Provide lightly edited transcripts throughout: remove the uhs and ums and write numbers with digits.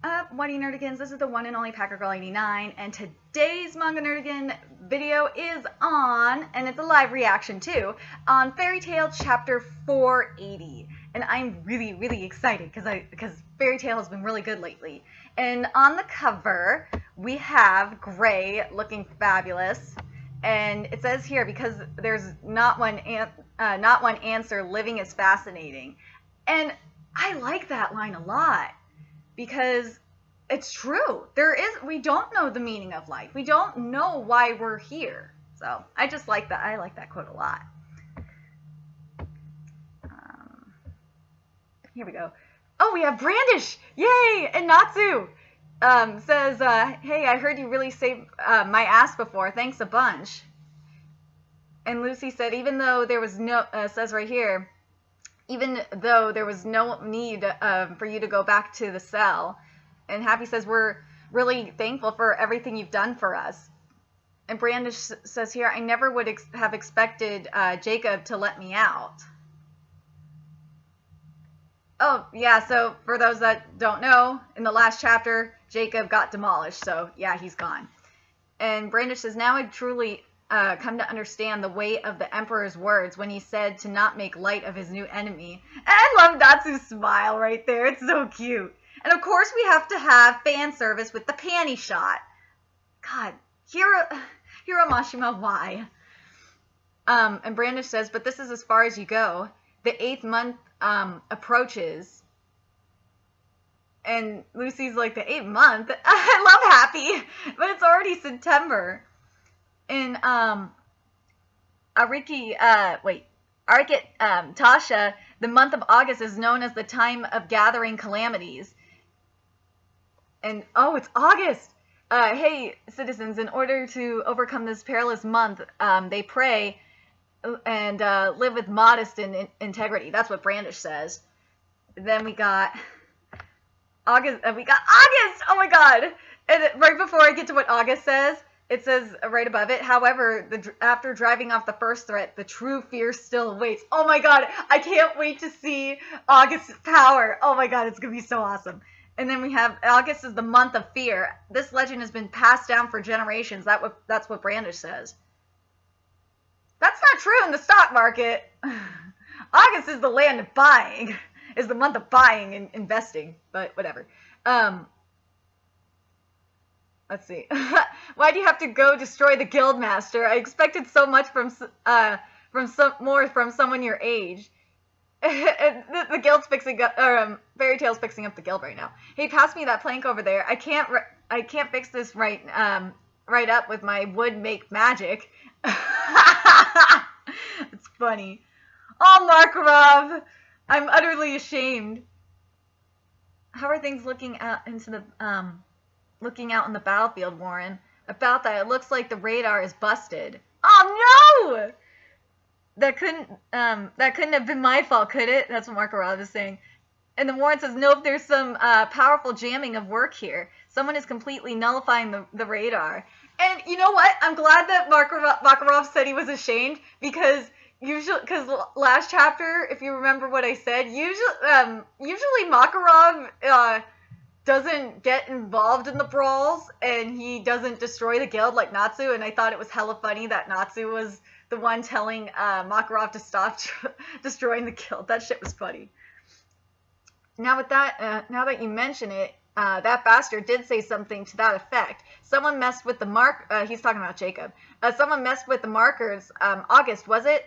up, Whitey Nerdigans? This is the one and only Packer Girl 89, and today's Manga Nerdigan video is on, and it's a live reaction too, on Fairy Tail chapter 480. And I'm really excited because Fairy Tail has been really good lately. And on the cover, we have Gray looking fabulous, and it says here, because there's not one answer, living is fascinating. And I like that line a lot. Because it's true. We don't know the meaning of life. We don't know why we're here. So I just like that. I like that quote a lot. Here we go. Oh, we have Brandish. Yay! And Natsu says, hey, I heard you really saved my ass before. Thanks a bunch. And Lucy said, even though there was no, says right here, even though there was no need for you to go back to the cell. And Happy says, we're really thankful for everything you've done for us. And Brandish says here, I never would have expected Jacob to let me out. Oh, yeah, so for those that don't know, in the last chapter, Jacob got demolished. So, yeah, he's gone. And Brandish says, now I truly come to understand the weight of the Emperor's words when he said to not make light of his new enemy. And I love Natsu's smile right there. It's so cute. And of course we have to have fan service with the panty shot. God, Hiro Mashima, why? And Brandish says, but this is as far as you go. The 8th month approaches. And Lucy's like, the 8th month? I love Happy, but it's already September. In Tasha, the month of August is known as the time of gathering calamities. And oh, it's August. Hey, citizens, in order to overcome this perilous month, they pray and live with modest and integrity. That's what Brandish says. Then we got August. Oh my God! And right before I get to what August says, it says right above it, however, after driving off the first threat, the true fear still awaits. Oh my God, I can't wait to see August's power. Oh my God, it's going to be so awesome. And then we have, August is the month of fear. This legend has been passed down for generations. That's what Brandish says. That's not true in the stock market. August is the land of buying, is the month of buying and investing, but whatever. Let's see. Why do you have to go destroy the Guildmaster? I expected so much from someone your age. The Guild's fixing up, Fairy Tail's fixing up the Guild right now. Hey, pass me that plank over there. I can't fix this right up with my wood make magic. It's funny. Oh, Makarov, I'm utterly ashamed. How are things looking out into the looking out on the battlefield, Warren? About that, it looks like the radar is busted. Oh no! That couldn't have been my fault, could it? That's what Makarov is saying. And then Warren says, nope, there's some powerful jamming of work here. Someone is completely nullifying the radar. And you know what? I'm glad that Makarov said he was ashamed, because last chapter, if you remember what I said, usually Makarov doesn't get involved in the brawls, and he doesn't destroy the guild like Natsu, and I thought it was hella funny that Natsu was the one telling Makarov to stop destroying the guild. That shit was funny. Now with that, now that you mention it, that bastard did say something to that effect. Someone messed with the he's talking about Jacob. Someone messed with the markers. August, was it?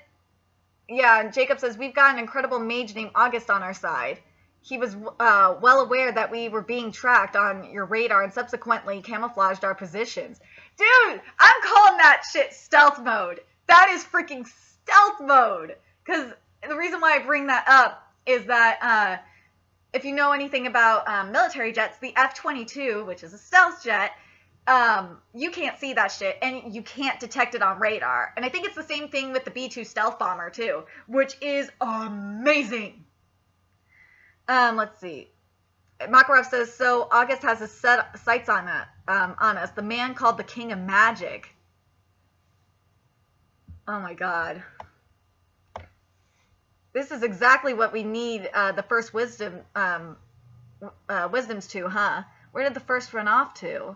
Yeah, and Jacob says, we've got an incredible mage named August on our side. He was well aware that we were being tracked on your radar and subsequently camouflaged our positions. Dude, I'm calling that shit stealth mode. That is freaking stealth mode. Because the reason why I bring that up is that if you know anything about military jets, the F-22, which is a stealth jet, you can't see that shit, and you can't detect it on radar. And I think it's the same thing with the B-2 stealth bomber, too, which is amazing. Let's see. Makarov says, so August has his sights on us. The man called the King of Magic. Oh my God. This is exactly what we need the first wisdoms to, huh? Where did the first run off to?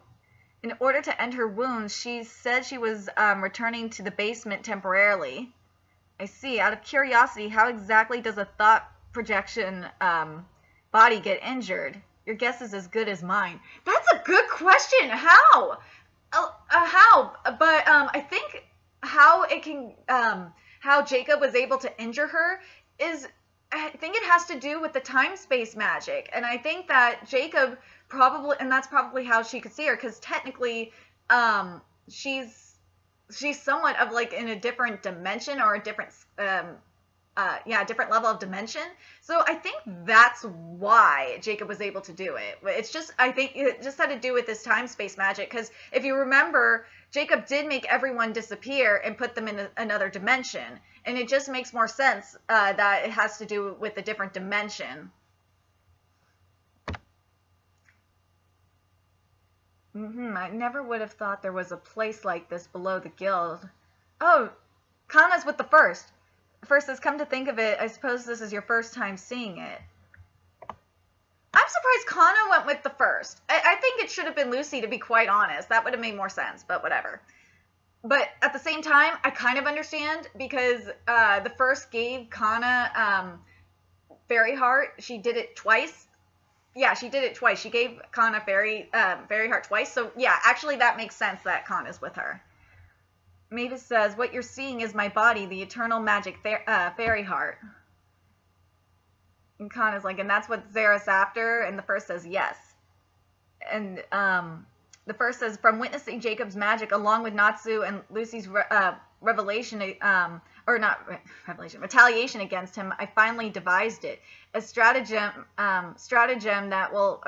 In order to end her wounds, she said she was returning to the basement temporarily. I see. Out of curiosity, how exactly does a thought projection body get injured? Your guess is as good as mine. That's a good question. How? How? But I think how it can, how Jacob was able to injure her is, I think it has to do with the time-space magic. And I think that Jacob probably, and that's probably how she could see her, because technically she's somewhat of like in a different dimension or a different different level of dimension. So I think that's why Jacob was able to do it. It's just, I think it just had to do with this time-space magic, because if you remember, Jacob did make everyone disappear and put them in another dimension, and it just makes more sense that it has to do with a different dimension. I never would have thought there was a place like this below the guild. Oh, Kana's with the first. First says, come to think of it, I suppose this is your first time seeing it. I'm surprised Kana went with the first. I think it should have been Lucy, to be quite honest. That would have made more sense, but whatever. But at the same time, I kind of understand, because the first gave Kana Fairy Heart. She did it twice. Yeah, she did it twice. She gave Kana Fairy Heart twice. So yeah, actually that makes sense that Kana's with her. Mavis says, what you're seeing is my body, the eternal magic Fairy Heart. And Kana's like, and that's what Xera's after? And the first says, yes. And the first says, from witnessing Jacob's magic along with Natsu and Lucy's retaliation against him, I finally devised it. A strategy that will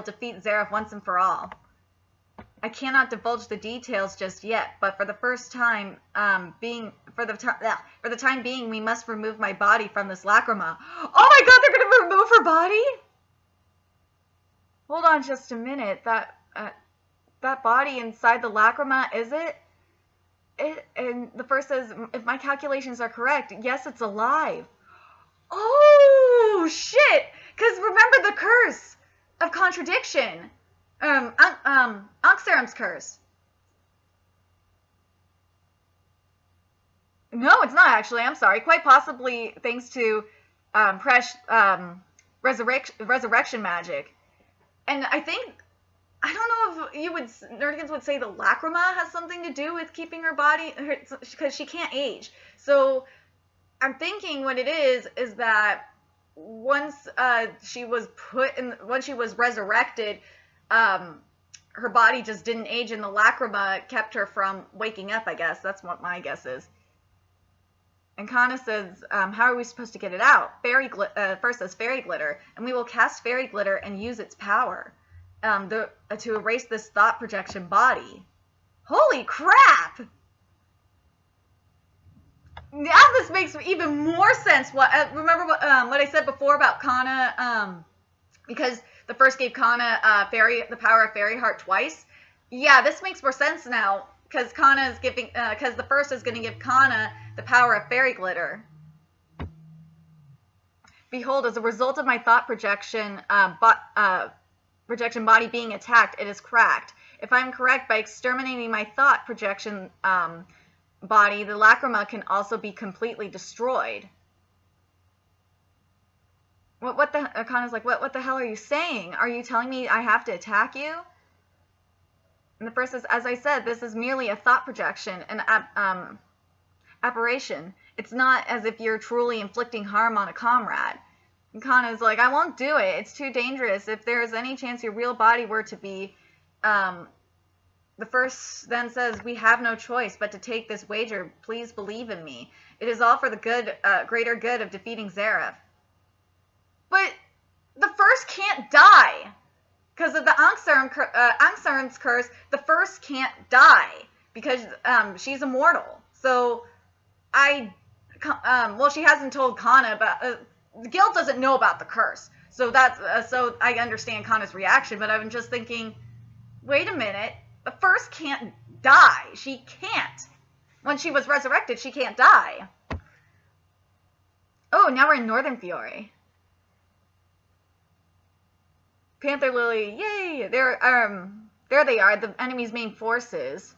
defeat Xera once and for all. I cannot divulge the details just yet, but for the first time, for the time being, we must remove my body from this lacrima. Oh my God, they're gonna remove her body? Hold on just a minute. That body inside the lacrima, is it? And the first says, if my calculations are correct, yes, it's alive. Oh shit! Because remember the curse of contradiction. Ankh-Seram's curse. No, it's not actually. I'm sorry. Quite possibly thanks to resurrection magic. And I don't know if Nerdkins would say the lacrima has something to do with keeping her body, because she can't age. So I'm thinking what it is that once she was resurrected, her body just didn't age, and the lacrima kept her from waking up, I guess. That's what my guess is. And Kana says, how are we supposed to get it out? First says fairy glitter, and we will cast fairy glitter and use its power to erase this thought projection body. Holy crap! Now this makes even more sense. Remember what I said before about Kana, because the first gave Kana the power of Fairy Heart twice. Yeah, this makes more sense now, because because the first is going to give Kana the power of Fairy Glitter. Behold, as a result of my thought projection body being attacked, it is cracked. If I'm correct, by exterminating my thought projection body, the lacrima can also be completely destroyed. Kana's like, what the hell are you saying? Are you telling me I have to attack you? And the first says, as I said, this is merely a thought projection, an apparition. It's not as if you're truly inflicting harm on a comrade. And Kana's like, I won't do it. It's too dangerous. If there is any chance your real body were to be... The first then says, we have no choice but to take this wager. Please believe in me. It is all for the greater good of defeating Xera. But the first can't die. Because of the Ankh-Seram's curse, the first can't die. Because she's immortal. So, she hasn't told Kana about... the guild doesn't know about the curse. So so I understand Kana's reaction, but I'm just thinking, wait a minute. The first can't die. She can't. When she was resurrected, she can't die. Oh, now we're in Northern Fiore. Panther Lily, yay! There they are, the enemy's main forces.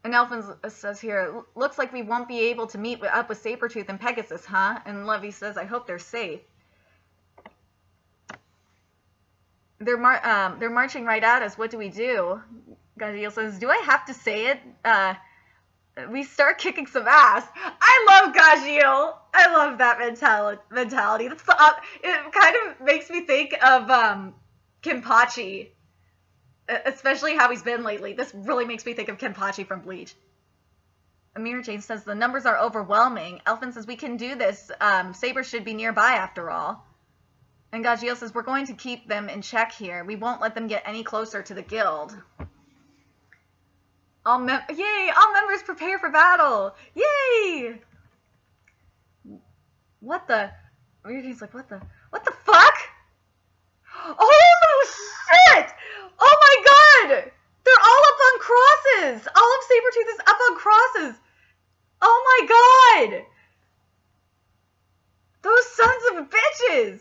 And Elfin says here, looks like we won't be able to meet up with Sabretooth and Pegasus, huh? And Levy says, I hope they're safe. They're marching right at us. What do we do? Gaziel says, do I have to say it? We start kicking some ass. I love Gaziel. I love that mentality. That's it kind of makes me think of Kenpachi. Especially how he's been lately. This really makes me think of Kenpachi from Bleach. Amir Jane says, the numbers are overwhelming. Elfin says, we can do this. Saber should be nearby after all. And Gajiel says, we're going to keep them in check here. We won't let them get any closer to the guild. Yay! All members prepare for battle! Yay! What the? Amir Jane's like, what the fuck? Holy shit! Oh my god! They're all up on crosses! All of Sabretooth is up on crosses! Oh my god! Those sons of bitches!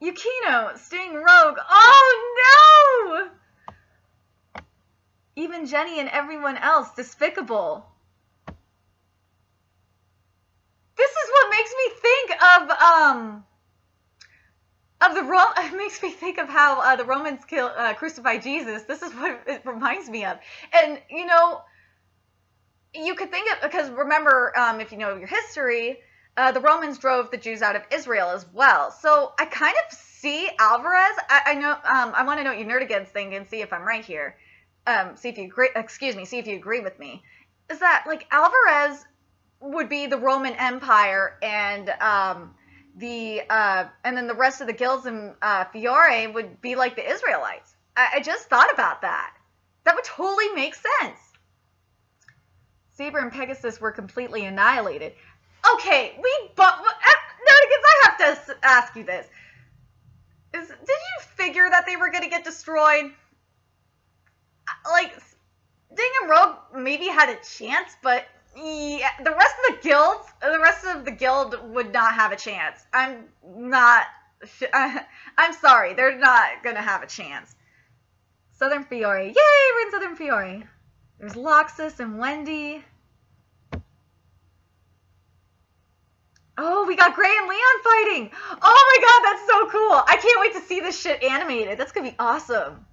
Yukino, Sting, Rogue, oh no! Even Jenny and everyone else, despicable. This is what makes me think of it makes me think of how the Romans crucified Jesus. This is what it reminds me of. And, you know, you could think of, because remember, if you know your history, the Romans drove the Jews out of Israel as well. So I kind of see Alvarez. I know, I want to know what you Nerdigans think and see if I'm right here. See if you agree with me. Is that, like, Alvarez would be the Roman Empire, and then the rest of the guilds in Fiore would be like the Israelites. I just thought about that. That would totally make sense. Saber and Pegasus were completely annihilated. Okay, Nerdigans, I have to ask you this. Did you figure that they were going to get destroyed? Like, Sting and Rogue maybe had a chance, but yeah, the rest of the guild would not have a chance. I'm sorry, they're not gonna have a chance. Southern Fiore, yay, we're in Southern Fiore. There's Loxus and Wendy. Oh, we got Gray and Leon fighting. Oh my god, that's so cool. I can't wait to see this shit animated. That's gonna be awesome.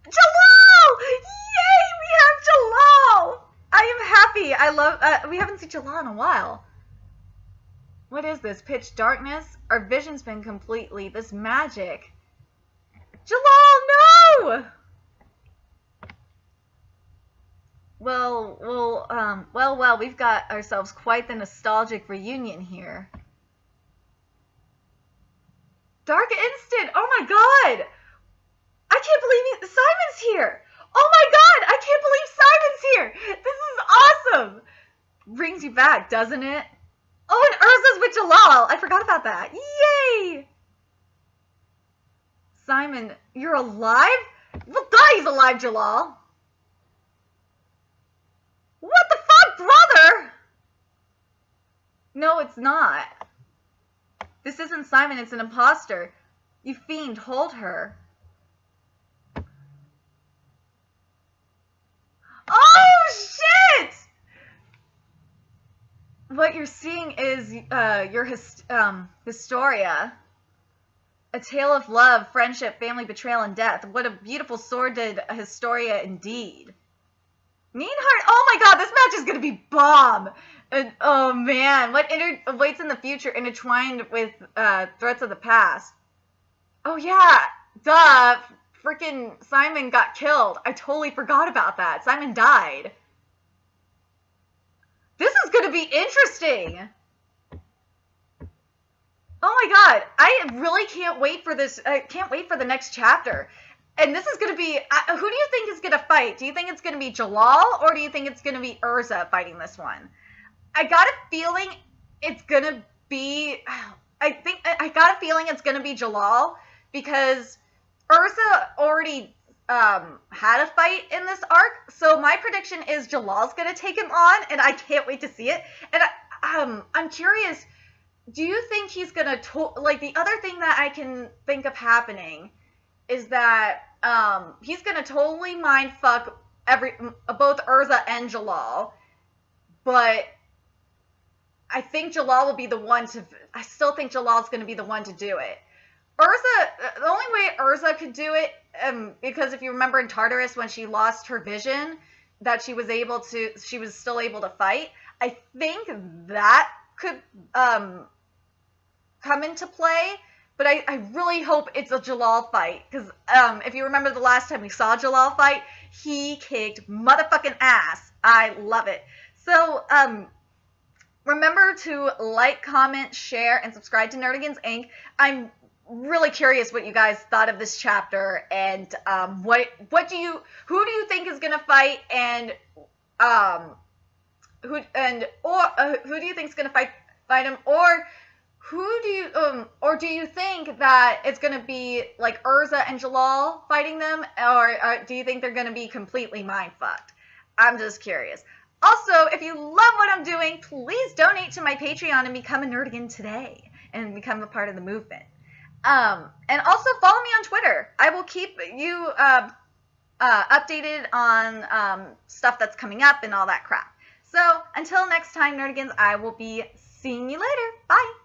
Jalal! Yay, we have Jalal! I am happy. I love, we haven't seen Jalal in a while. What is this? Pitch darkness? Our vision's been completely, this magic. Jalal, no! Well, we've got ourselves quite the nostalgic reunion here. Dark Instant, oh my god! I can't believe Simon's here! Oh my god, I can't believe Simon's here! This is awesome! Brings you back, doesn't it? Oh, and Urza's with Jalal! I forgot about that. Yay! Simon, you're alive? Well, duh, he's alive, Jalal. What the fuck, brother? No, it's not. This isn't Simon, it's an imposter. You fiend, hold her. Oh, shit! What you're seeing is your Historia. A tale of love, friendship, family betrayal, and death. What a beautiful sordid Historia indeed. Meanheart, oh my god, this match is going to be bomb. Oh man, what awaits in the future intertwined with threats of the past. Oh yeah, duh, freaking Simon got killed. I totally forgot about that. Simon died. This is going to be interesting. Oh my god, I really can't wait for this. I can't wait for the next chapter. And this is going to be, who do you think is going to fight? Do you think it's going to be Jalal, or do you think it's going to be Urza fighting this one? I got a feeling it's going to be, I got a feeling it's going to be Jalal, because Urza already had a fight in this arc. So my prediction is Jalal's going to take him on, and I can't wait to see it. And I'm curious. Do you think he's gonna like the other thing that I can think of happening is that he's gonna totally mind fuck both Urza and Jalal, but I think Jalal will be the one to. I still think Jalal's gonna be the one to do it. Urza, the only way Urza could do it, because if you remember in Tartarus when she lost her vision, that she was still able to fight. I think that could come into play, but I really hope it's a Jalal fight, because if you remember the last time we saw Jalal fight, he kicked motherfucking ass. I love it. So, remember to like, comment, share, and subscribe to Nerdigans Inc. I'm really curious what you guys thought of this chapter, and who do you think is gonna fight, and who do you think is gonna fight him, or do you think that it's gonna be like Urza and Jalal fighting them, or do you think they're gonna be completely mind fucked? I'm just curious. Also, if you love what I'm doing, please donate to my Patreon and become a Nerdigan today and become a part of the movement. And also follow me on Twitter. I will keep you updated on stuff that's coming up and all that crap. So until next time, Nerdigans, I will be seeing you later. Bye.